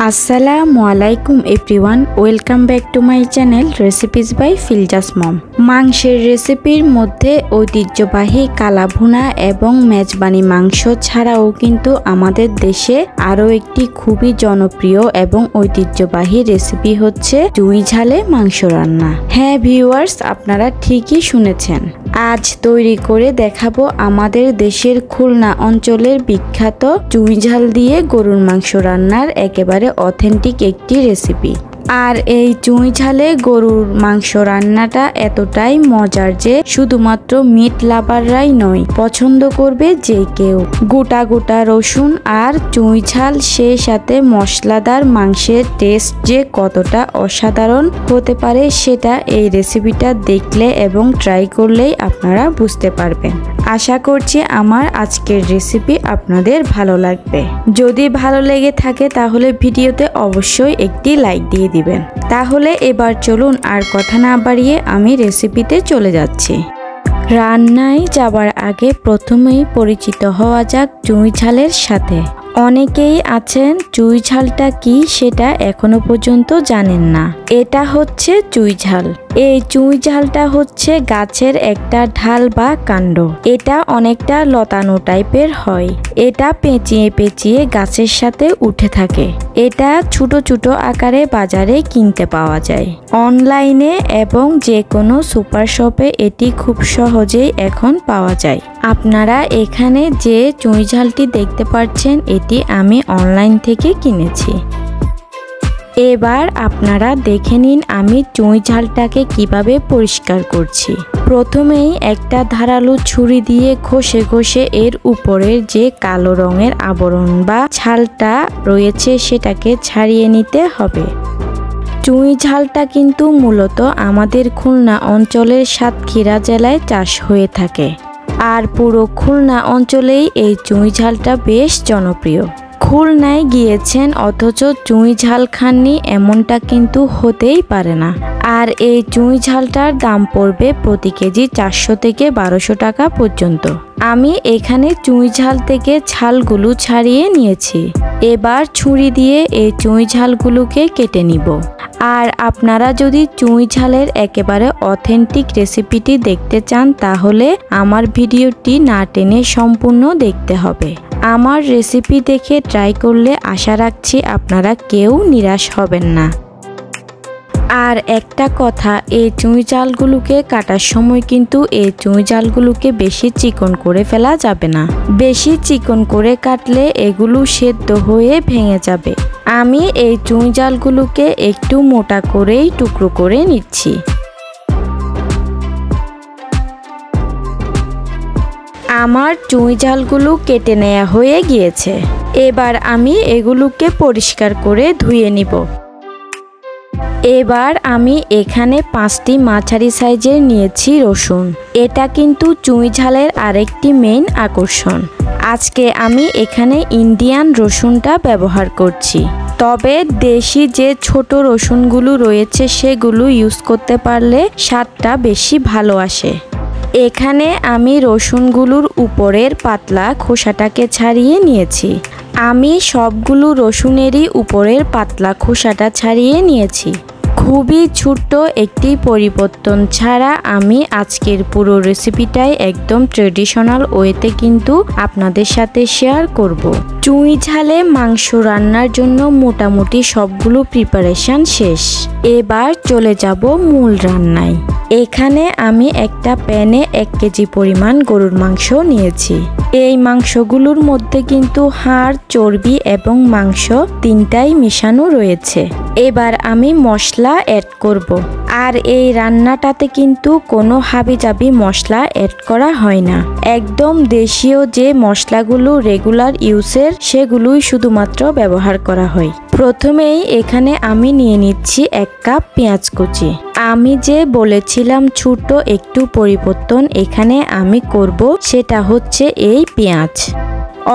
আসসালামু আলাইকুম everyone, welcome back to my channel recipes by Filza's mom. মাংসের রেসিপির মধ্যে ঐতিহ্যবাহী কালাভুনা এবং মেজবানি মাংস ছাড়াও কিন্তু আমাদের দেশে আরও একটি খুবই জনপ্রিয় এবং ঐতিহ্যবাহী রেসিপি হচ্ছে চুই ঝালে মাংস রান্না। হ্যাঁ ভিউয়ার্স, আপনারা ঠিকই শুনেছেন। আজ তৈরি করে দেখাবো আমাদের দেশের খুলনা অঞ্চলের বিখ্যাত চুই ঝাল দিয়ে গরুর মাংস রান্নার একেবারে অথেন্টিক একটি রেসিপি। আর এই চুই ঝালে গরুর মাংস রান্নাটা এতটাই মজার যে শুধুমাত্র মিট লাভাররাই নয়, পছন্দ করবে যে কেউ। গোটা গোটা রসুন আর চুই ঝাল, সেই সাথে মশলাদার মাংসের টেস্ট যে কতটা অসাধারণ হতে পারে সেটা এই রেসিপিটা দেখলে এবং ট্রাই করলেই আপনারা বুঝতে পারবেন। আশা করছি আমার আজকের রেসিপি আপনাদের ভালো লাগবে। যদি ভালো লেগে থাকে তাহলে ভিডিওতে অবশ্যই একটি লাইক দিয়ে দিবেন। তাহলে এবার চলুন আর কথা না বাড়িয়ে আমি রেসিপিতে চলে যাচ্ছি। রান্নায় যাবার আগে প্রথমেই পরিচিত হওয়া যাক চুই ঝালের সাথে। অনেকেই আছেন চুই ঝালটা কি সেটা এখনো পর্যন্ত জানেন না। এটা হচ্ছে চুই ঝাল। এই চুই ঝালটা হচ্ছে গাছের একটা ঢাল বা কাণ্ড। এটা অনেকটা লতানো টাইপের হয়। এটা পেঁচিয়ে পেঁচিয়ে গাছের সাথে উঠে থাকে। এটা ছোট ছোট আকারে বাজারে কিনতে পাওয়া যায়। অনলাইনে এবং যে কোনো সুপার শপে এটি খুব সহজেই এখন পাওয়া যায়। আপনারা এখানে যে চুই ঝালটি দেখতে পাচ্ছেন এটি আমি অনলাইন থেকে কিনেছি। এবার আপনারা দেখে নিন আমি চুই ঝালটাকে কিভাবে পরিষ্কার করছি। প্রথমেই একটা ধারালো ছুরি দিয়ে ঘষে ঘষে এর উপরের যে কালো রঙের আবরণ বা ছালটা রয়েছে সেটাকে ছাড়িয়ে নিতে হবে। চুই ঝালটা কিন্তু মূলত আমাদের খুলনা অঞ্চলের সাতক্ষীরা জেলায় চাষ হয়ে থাকে। আর পুরো খুলনা অঞ্চলেই এই চুই ঝালটা বেশ জনপ্রিয়। খুলনায় গিয়েছেন অথচ চুই ঝাল খাননি এমনটা কিন্তু হতেই পারে না। আর এই চুই ঝালটার দাম পড়বে প্রতি কেজি 400 থেকে 1200 টাকা পর্যন্ত। আমি এখানে চুই ঝাল থেকে ছালগুলো ছাড়িয়ে নিয়েছি। এবার ছুরি দিয়ে এই চুই ঝালগুলোকে কেটে নিব। আর আপনারা যদি চুই ঝালের একেবারে অথেন্টিক রেসিপিটি দেখতে চান তাহলে আমার ভিডিওটি না টেনে সম্পূর্ণ দেখতে হবে। আমার রেসিপি দেখে ট্রাই করলে আশা রাখছি আপনারা কেউ নিরাশ হবেন না। আর একটা কথা, এই চুই ঝালগুলোকে কাটার সময় কিন্তু এই চুই ঝালগুলোকে বেশি চিকন করে ফেলা যাবে না। বেশি চিকন করে কাটলে এগুলো সেদ্ধ হয়ে ভেঙে যাবে। আমি এই চুই ঝালগুলোকে একটু মোটা করেই টুকরো করে নিচ্ছি। আমার চুই ঝালগুলো কেটে নেওয়া হয়ে গিয়েছে। এবার আমি এগুলোকে পরিষ্কার করে ধুয়ে নিব। এবার আমি এখানে 5টি মাঝারি সাইজের নিয়েছি রসুন। এটা কিন্তু চুই ঝালের আরেকটি মেইন আকর্ষণ। আজকে আমি এখানে ইন্ডিয়ান রসুনটা ব্যবহার করছি। তবে দেশি যে ছোট রসুনগুলো রয়েছে সেগুলো ইউজ করতে পারলে স্বাদটা বেশি ভালো আসে। এখানে আমি রসুনগুলোর উপরের পাতলা খোসাটাকে ছাড়িয়ে নিয়েছি। আমি সবগুলো রসুনেরই উপরের পাতলা খোসাটা ছাড়িয়ে নিয়েছি। খুবই ছোট্ট একটি পরিবর্তন ছাড়া আমি আজকের পুরো রেসিপিটাই একদম ট্রেডিশনাল ওয়েতে কিন্তু আপনাদের সাথে শেয়ার করব। চুই ঝালে মাংস রান্নার জন্য মোটামুটি সবগুলো প্রিপারেশন শেষ। এবার চলে যাব মূল রান্নায়। এখানে আমি একটা প্যানে 1 কেজি পরিমাণ গরুর মাংস নিয়েছি। এই মাংসগুলোর মধ্যে কিন্তু হাড়, চর্বি এবং মাংস তিনটাই মিশানো রয়েছে। এবার আমি মশলা অ্যাড করব। আর এই রান্নাটাতে কিন্তু কোনো হাবিজাবি মশলা অ্যাড করা হয় না। একদম দেশীয় যে মশলাগুলো রেগুলার ইউজের সেগুলোই শুধুমাত্র ব্যবহার করা হয়। প্রথমেই এখানে আমি নিয়ে নিচ্ছি 1 কাপ পেঁয়াজ কুচি। আমি যে বলেছিলাম ছোট একটু পরিবর্তন এখানে আমি করব, সেটা হচ্ছে এই পেঁয়াজ।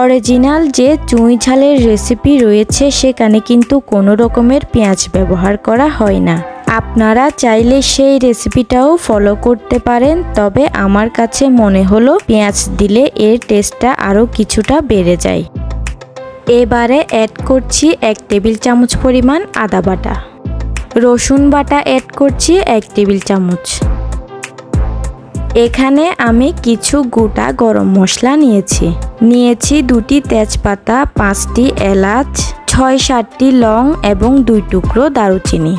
অরিজিনাল যে চুই ঝালের রেসিপি রয়েছে সেখানে কিন্তু কোনো রকমের পেঁয়াজ ব্যবহার করা হয় না। আপনারা চাইলে সেই রেসিপিটাও ফলো করতে পারেন, তবে আমার কাছে মনে হলো পেঁয়াজ দিলে এর টেস্টটা আরও কিছুটা বেড়ে যায়। এবারে অ্যাড করছি 1 টেবিল চামচ পরিমাণ আদা বাটা, রসুন বাটা অ্যাড করছি 1 টেবিল চামচ। এখানে আমি কিছু গোটা গরম মশলা নিয়েছি 2টি তেজপাতা, 5টি এলাচ, 6-7টি লং এবং 2 টুকরো দারুচিনি।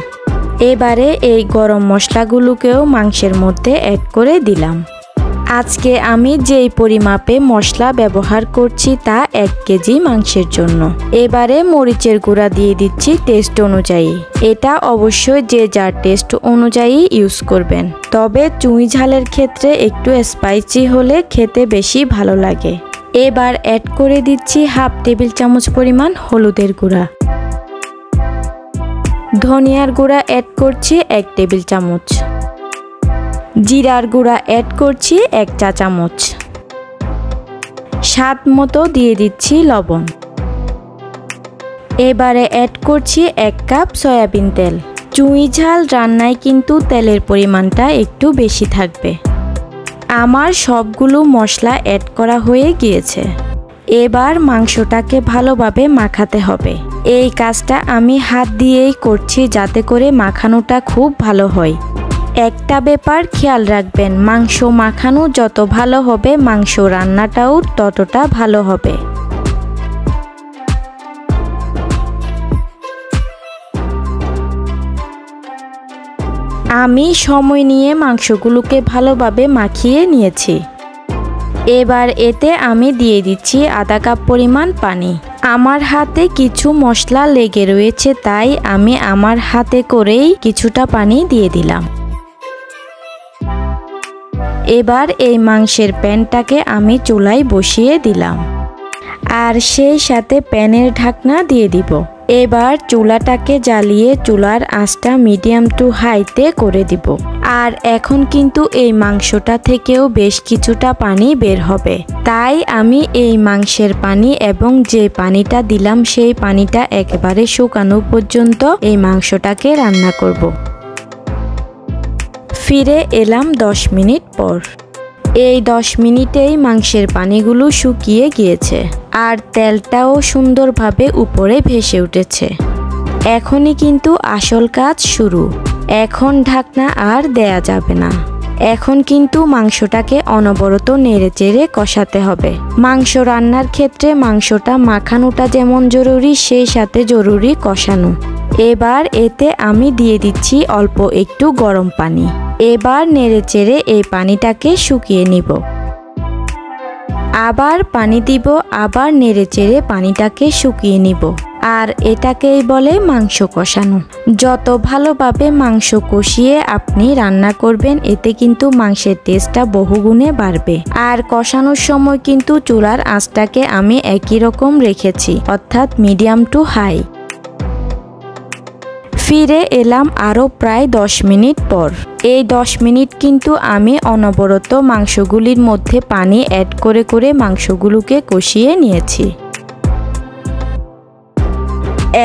এবারে এই গরম মশলাগুলোকেও মাংসের মধ্যে অ্যাড করে দিলাম। আজকে আমি যেই পরিমাপে মশলা ব্যবহার করছি তা 1 কেজি মাংসের জন্য। এবারে মরিচের গুঁড়া দিয়ে দিচ্ছি টেস্ট অনুযায়ী। এটা অবশ্যই যে যার টেস্ট অনুযায়ী ইউজ করবেন, তবে চুই ঝালের ক্ষেত্রে একটু স্পাইসি হলে খেতে বেশি ভালো লাগে। এবার অ্যাড করে দিচ্ছি 1/2 টেবিল চামচ পরিমাণ হলুদের গুঁড়া, ধনিয়ার গুঁড়া অ্যাড করছি 1 টেবিল চামচ, জিরার গুঁড়া অ্যাড করছি 1 চা চামচ, স্বাদ মতো দিয়ে দিচ্ছি লবণ। এবারে অ্যাড করছি 1 কাপ সয়াবিন তেল। চুই ঝাল রান্নায় কিন্তু তেলের পরিমাণটা একটু বেশি থাকবে। আমার সবগুলো মশলা অ্যাড করা হয়ে গিয়েছে। এবার মাংসটাকে ভালোভাবে মাখাতে হবে। এই কাজটা আমি হাত দিয়েই করছি যাতে করে মাখানোটা খুব ভালো হয়। একটা ব্যাপার খেয়াল রাখবেন, মাংস মাখানো যত ভালো হবে মাংস রান্নাটাও ততটা ভালো হবে। আমি সময় নিয়ে মাংসগুলোকে ভালোভাবে মাখিয়ে নিয়েছি। এবার এতে আমি দিয়ে দিচ্ছি আধা কাপ পরিমাণ পানি। আমার হাতে কিছু মশলা লেগে রয়েছে, তাই আমি আমার হাতে করেই কিছুটা পানি দিয়ে দিলাম। এবার এই মাংসের প্যানটাকে আমি চুলায় বসিয়ে দিলাম, আর সেই সাথে প্যানের ঢাকনা দিয়ে দিব। এবার চুলাটাকে জ্বালিয়ে চুলার আঁচটা মিডিয়াম টু হাইতে করে দিব। আর এখন কিন্তু এই মাংসটা থেকেও বেশ কিছুটা পানি বের হবে, তাই আমি এই মাংসের পানি এবং যে পানিটা দিলাম সেই পানিটা একেবারে শুকানো পর্যন্ত এই মাংসটাকে রান্না করব। ফিরে এলাম 10 মিনিট পর। এই 10 মিনিটেই মাংসের পানিগুলো শুকিয়ে গিয়েছে আর তেলটাও সুন্দরভাবে উপরে ভেসে উঠেছে। এখনই কিন্তু আসল কাজ শুরু। এখন ঢাকনা আর দেয়া যাবে না। এখন কিন্তু মাংসটাকে অনবরত নেড়েচেড়ে কষাতে হবে। মাংস রান্নার ক্ষেত্রে মাংসটা মাখানোটা যেমন জরুরি, সেই সাথে জরুরি কষানো। এবার এতে আমি দিয়ে দিচ্ছি অল্প একটু গরম পানি। এবার নেড়েচেড়ে এই পানিটাকে শুকিয়ে নিব। আবার পানি দিব, আবার নেড়েচেড়ে পানিটাকে শুকিয়ে নিব। আর এটাকেই বলে মাংস কষানো। যত ভালোভাবে মাংস কষিয়ে আপনি রান্না করবেন, এতে কিন্তু মাংসের টেস্টটা বহুগুণে বাড়বে। আর কষানোর সময় কিন্তু চুলার আঁচটাকে আমি একই রকম রেখেছি, অর্থাৎ মিডিয়াম টু হাই। ফিরে এলাম আরও প্রায় 10 মিনিট পর। এই 10 মিনিট কিন্তু আমি অনবরত মাংসগুলির মধ্যে পানি অ্যাড করে করে মাংসগুলোকে কষিয়ে নিয়েছি।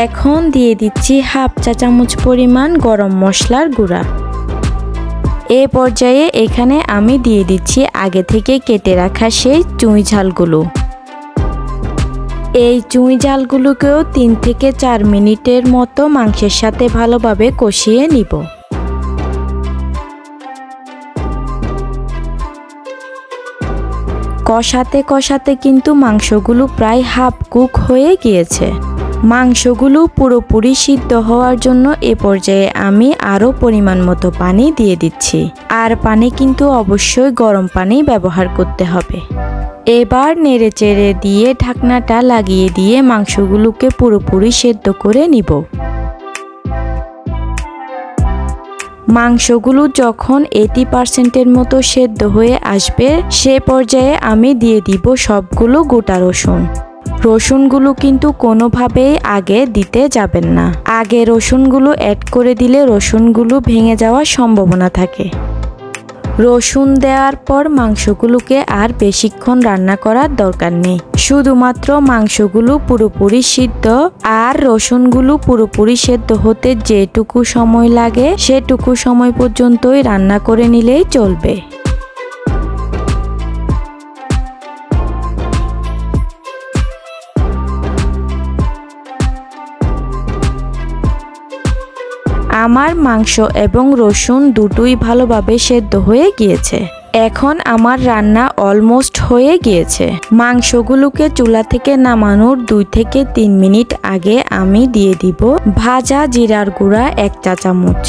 এখন দিয়ে দিচ্ছি 1/2 চা চামচ পরিমাণ গরম মশলার গুঁড়া। এ পর্যায়ে এখানে আমি দিয়ে দিচ্ছি আগে থেকে কেটে রাখা সেই চুই ঝালগুলো। এই চুই ঝালগুলোকেও 3 থেকে 4 মিনিটের মতো মাংসের সাথে ভালোভাবে কষিয়ে নিব। কষাতে কষাতে কিন্তু মাংসগুলো প্রায় হাফ কুক হয়ে গিয়েছে। মাংসগুলো পুরোপুরি সিদ্ধ হওয়ার জন্য এ পর্যায়ে আমি আরও পরিমাণ মতো পানি দিয়ে দিচ্ছি। আর পানি কিন্তু অবশ্যই গরম পানি ব্যবহার করতে হবে। এবার নেড়েচেড়ে দিয়ে ঢাকনাটা লাগিয়ে দিয়ে মাংসগুলোকে পুরোপুরি সেদ্ধ করে নিব। মাংসগুলো যখন 80% মতো সেদ্ধ হয়ে আসবে, সে পর্যায়ে আমি দিয়ে দিব সবগুলো গোটা রসুন। রসুনগুলো কিন্তু কোনোভাবেই আগে দিতে যাবেন না। আগে রসুনগুলো অ্যাড করে দিলে রসুনগুলো ভেঙে যাওয়ার সম্ভাবনা থাকে। রসুন দেওয়ার পর মাংসগুলোকে আর বেশিক্ষণ রান্না করার দরকার নেই। শুধুমাত্র মাংসগুলো পুরোপুরি সিদ্ধ আর রসুনগুলো পুরোপুরি সেদ্ধ হতে যেটুকু সময় লাগে সেটুকু সময় পর্যন্তই রান্না করে নিলেই চলবে। আমার মাংস এবং রসুন দুটোই ভালোভাবে সেদ্ধ হয়ে গিয়েছে। এখন আমার রান্না অলমোস্ট হয়ে গিয়েছে। মাংসগুলোকে চুলা থেকে নামানোর 2 থেকে 3 মিনিট আগে আমি দিয়ে দিব ভাজা জিরার গুঁড়া 1 চা চামচ।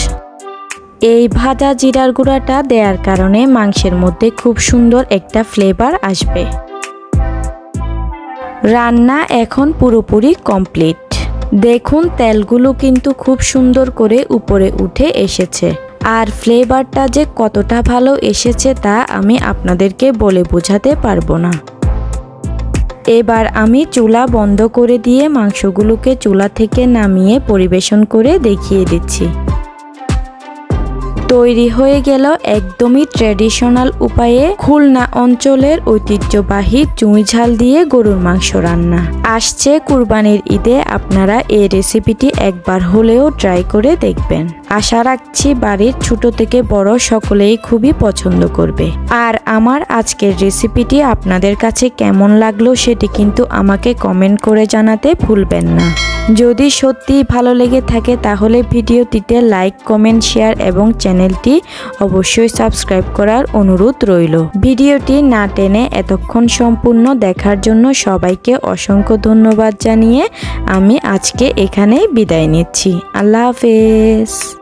এই ভাজা জিরার গুঁড়াটা দেওয়ার কারণে মাংসের মধ্যে খুব সুন্দর একটা ফ্লেভার আসবে। রান্না এখন পুরোপুরি কমপ্লিট। দেখুন তেলগুলো কিন্তু খুব সুন্দর করে উপরে উঠে এসেছে, আর ফ্লেভারটা যে কতটা ভালো এসেছে তা আমি আপনাদেরকে বলে বোঝাতে পারবো না। এবার আমি চুলা বন্ধ করে দিয়ে মাংসগুলোকে চুলা থেকে নামিয়ে পরিবেশন করে দেখিয়ে দিচ্ছি। তৈরি হয়ে গেল একদমই ট্র্যাডিশনাল উপায়ে খুলনা অঞ্চলের ঐতিহ্যবাহী চুই ঝাল দিয়ে গরুর মাংস রান্না। আসছে কুরবানির ঈদে আপনারা এই রেসিপিটি একবার হলেও ট্রাই করে দেখবেন। আশা রাখছি বাড়ির ছোট থেকে বড় সকলেই খুবই পছন্দ করবে। আর আমার আজকের রেসিপিটি আপনাদের কাছে কেমন লাগলো সেটি কিন্তু আমাকে কমেন্ট করে জানাতে ভুলবেন না। যদি সত্যি ভালো লেগে থাকে তাহলে ভিডিওটিতে লাইক, কমেন্ট, শেয়ার এবং চ্যানেলটি অবশ্যই সাবস্ক্রাইব করার অনুরোধ রইল। ভিডিওটি না টেনে এতক্ষণ সম্পূর্ণ দেখার জন্য সবাইকে অসংখ্য ধন্যবাদ জানিয়ে আমি আজকে এখানেই বিদায় নিচ্ছি। আল্লাহ হাফেজ।